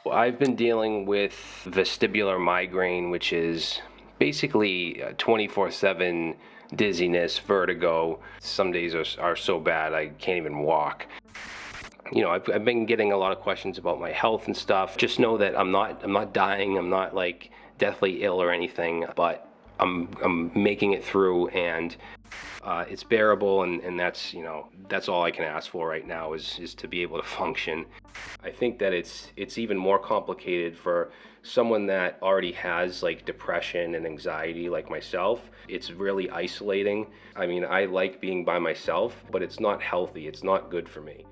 I've been dealing with vestibular migraine, which is basically 24/7 dizziness, vertigo. Some days are so bad I can't even walk. I've been getting a lot of questions about my health and stuff. Just know that I'm not dying. I'm not like deathly ill or anything, but I'm making it through, and it's bearable, and that's all I can ask for right now is to be able to function. I think that it's even more complicated for someone that already has like depression and anxiety like myself. It's really isolating. I mean, I like being by myself, but it's not healthy. It's not good for me.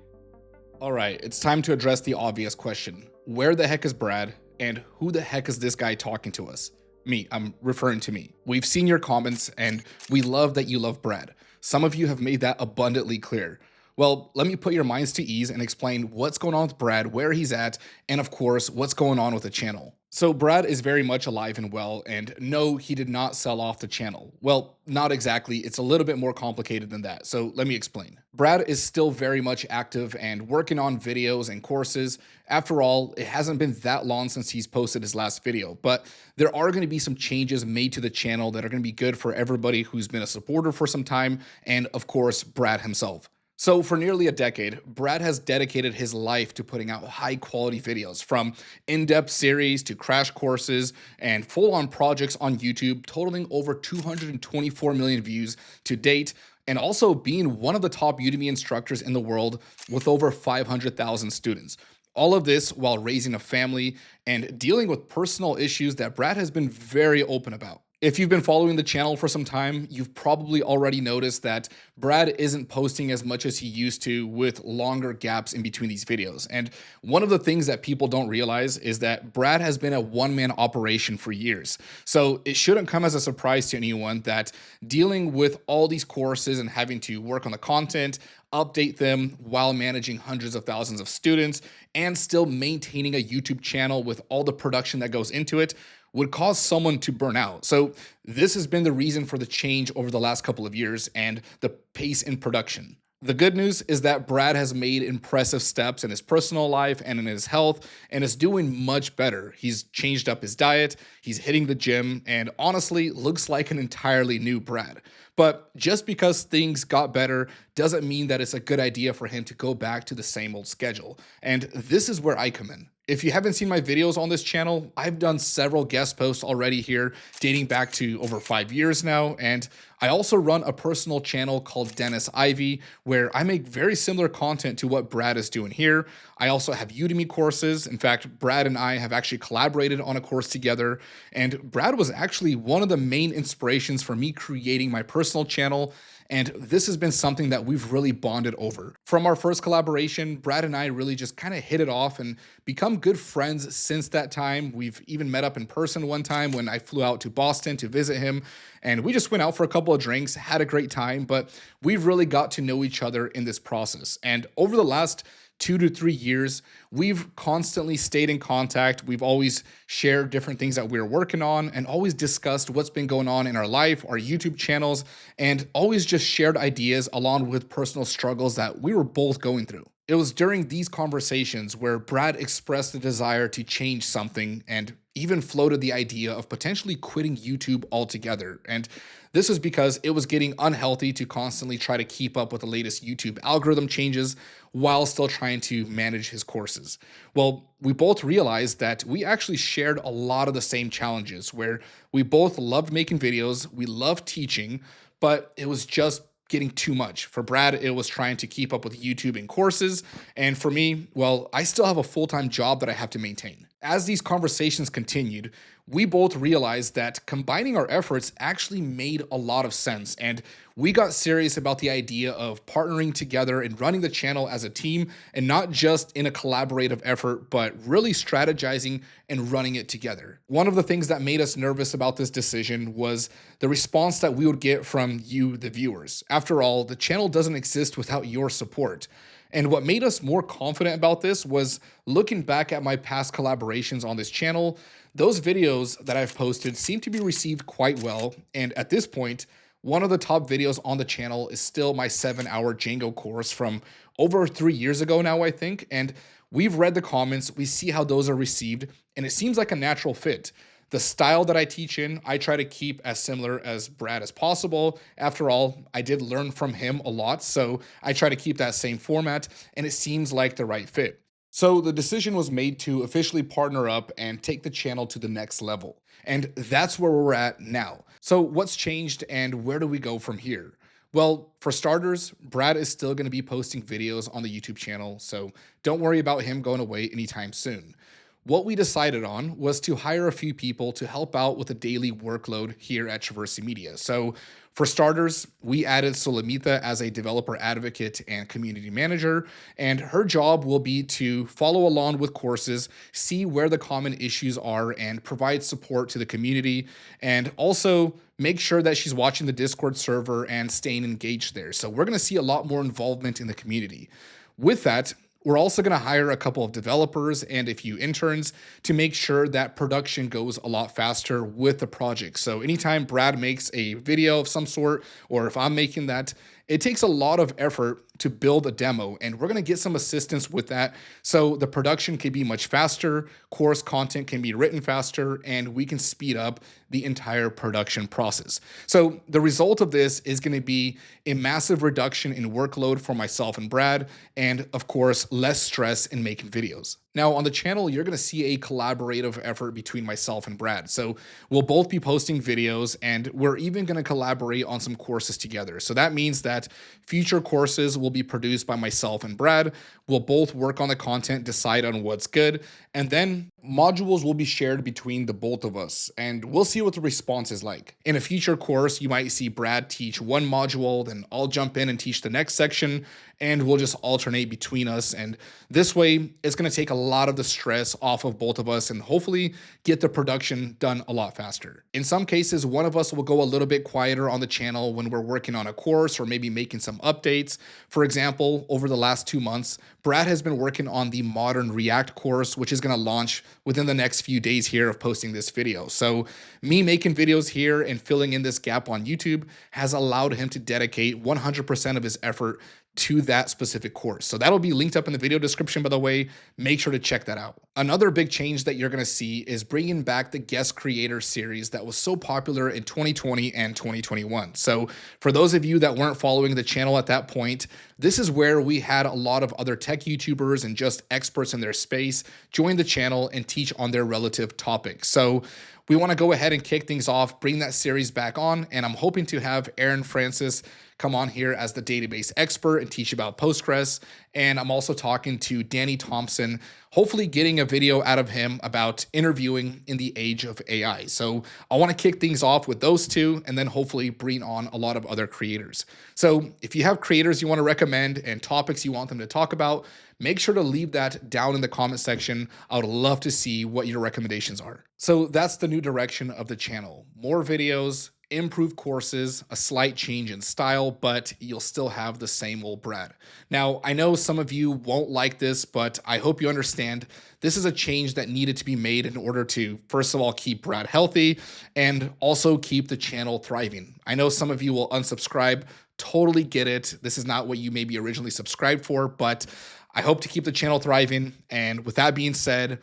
All right, it's time to address the obvious question. Where the heck is Brad? And who the heck is this guy talking to us? Me, I'm referring to me. We've seen your comments and we love that you love Brad. Some of you have made that abundantly clear. Well, let me put your minds to ease and explain what's going on with Brad, where he's at, and of course, what's going on with the channel. So, Brad is very much alive and well, and no, he did not sell off the channel. Well, not exactly. It's a little bit more complicated than that. So, let me explain. Brad is still very much active and working on videos and courses. After all, it hasn't been that long since he's posted his last video, but there are going to be some changes made to the channel that are going to be good for everybody who's been a supporter for some time, and of course, Brad himself. So, for nearly a decade, Brad has dedicated his life to putting out high quality videos, from in depth series to crash courses and full on projects on YouTube, totaling over 224 million views to date, and also being one of the top Udemy instructors in the world with over 500,000 students. All of this while raising a family and dealing with personal issues that Brad has been very open about. If you've been following the channel for some time, you've probably already noticed that Brad isn't posting as much as he used to, with longer gaps in between these videos. And one of the things that people don't realize is that Brad has been a one-man operation for years. So it shouldn't come as a surprise to anyone that dealing with all these courses and having to work on the content, update them while managing hundreds of thousands of students, and still maintaining a YouTube channel with all the production that goes into it would cause someone to burn out. So this has been the reason for the change over the last couple of years and the pace in production. The good news is that Brad has made impressive steps in his personal life and in his health and is doing much better. He's changed up his diet, he's hitting the gym, and honestly looks like an entirely new Brad. But just because things got better doesn't mean that it's a good idea for him to go back to the same old schedule. And this is where I come in. If you haven't seen my videos on this channel, I've done several guest posts already here, dating back to over 5 years now, and I also run a personal channel called Dennis Ivy, where I make very similar content to what Brad is doing here. I also have Udemy courses. In fact, Brad and I have actually collaborated on a course together, and Brad was actually one of the main inspirations for me creating my personal channel. And this has been something that we've really bonded over. From our first collaboration, Brad and I really just kind of hit it off and become good friends since that time. We've even met up in person one time when I flew out to Boston to visit him. And we just went out for a couple of drinks, had a great time, but we've really got to know each other in this process. And over the last 2 to 3 years, we've constantly stayed in contact. We've always shared different things that we're working on and always discussed what's been going on in our life, our YouTube channels, and always just shared ideas along with personal struggles that we were both going through. It was during these conversations where Brad expressed the desire to change something and even floated the idea of potentially quitting YouTube altogether. And this was because it was getting unhealthy to constantly try to keep up with the latest YouTube algorithm changes while still trying to manage his courses. Well, we both realized that we actually shared a lot of the same challenges, where we both loved making videos, we loved teaching, but it was just getting too much. For Brad, it was trying to keep up with YouTube and courses. And for me, well, I still have a full-time job that I have to maintain. As these conversations continued, we both realized that combining our efforts actually made a lot of sense. And we got serious about the idea of partnering together and running the channel as a team, and not just in a collaborative effort, but really strategizing and running it together. One of the things that made us nervous about this decision was the response that we would get from you, the viewers. After all, the channel doesn't exist without your support. And what made us more confident about this was looking back at my past collaborations on this channel. Those videos that I've posted seem to be received quite well. And at this point, one of the top videos on the channel is still my 7-hour Django course from over 3 years ago now, I think. And We've read the comments, we see how those are received, and it seems like a natural fit. The style that I teach in, I try to keep as similar as Brad as possible. After all, I did learn from him a lot, so I try to keep that same format, and it seems like the right fit. So the decision was made to officially partner up and take the channel to the next level. And that's where we're at now. So what's changed and where do we go from here? Well, for starters, Brad is still going to be posting videos on the YouTube channel, so don't worry about him going away anytime soon. What we decided on was to hire a few people to help out with the daily workload here at Traversy Media. So, for starters, we added Solamita as a developer advocate and community manager, and her job will be to follow along with courses, see where the common issues are, and provide support to the community, and also make sure that she's watching the Discord server and staying engaged there. So, we're going to see a lot more involvement in the community. With that, we're also going to hire a couple of developers and a few interns to make sure that production goes a lot faster with the project. So anytime Brad makes a video of some sort, or if I'm making that, it takes a lot of effort to build a demo, and we're going to get some assistance with that so the production can be much faster, course content can be written faster, and we can speed up the entire production process. So the result of this is going to be a massive reduction in workload for myself and Brad, and of course, less stress in making videos. Now, on the channel, you're going to see a collaborative effort between myself and Brad. So we'll both be posting videos, and we're even going to collaborate on some courses together. So that means that future courses will be produced by myself and Brad. We'll both work on the content, decide on what's good, and then modules will be shared between the both of us, and we'll see what the response is like. In a future course, you might see Brad teach one module, then I'll jump in and teach the next section, and we'll just alternate between us. And this way, it's going to take a lot of the stress off of both of us and hopefully get the production done a lot faster. In some cases, one of us will go a little bit quieter on the channel when we're working on a course or maybe making some updates. For example, over the last 2 months, Brad has been working on the modern React course, which is going to launch within the next few days here of posting this video. So me making videos here and filling in this gap on YouTube has allowed him to dedicate 100% of his effort to that specific course. So that'll be linked up in the video description, by the way. Make sure to check that out. Another big change that you're going to see is bringing back the guest creator series that was so popular in 2020 and 2021. So for those of you that weren't following the channel at that point, this is where we had a lot of other tech YouTubers and just experts in their space join the channel and teach on their relative topics. So we want to go ahead and kick things off, bring that series back on, and I'm hoping to have Aaron Francis come on here as the database expert and teach about Postgres. And I'm also talking to Danny Thompson, hopefully getting a video out of him about interviewing in the age of AI. So I want to kick things off with those two and then hopefully bring on a lot of other creators. So if you have creators you want to recommend and topics you want them to talk about, make sure to leave that down in the comment section. I would love to see what your recommendations are. So that's the new direction of the channel. More videos, improved courses, a slight change in style, but you'll still have the same old Brad. Now, I know some of you won't like this, but I hope you understand this is a change that needed to be made in order to, first of all, keep Brad healthy and also keep the channel thriving. I know some of you will unsubscribe. Totally get it. This is not what you maybe originally subscribed for, but I hope to keep the channel thriving. And with that being said,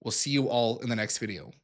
we'll see you all in the next video.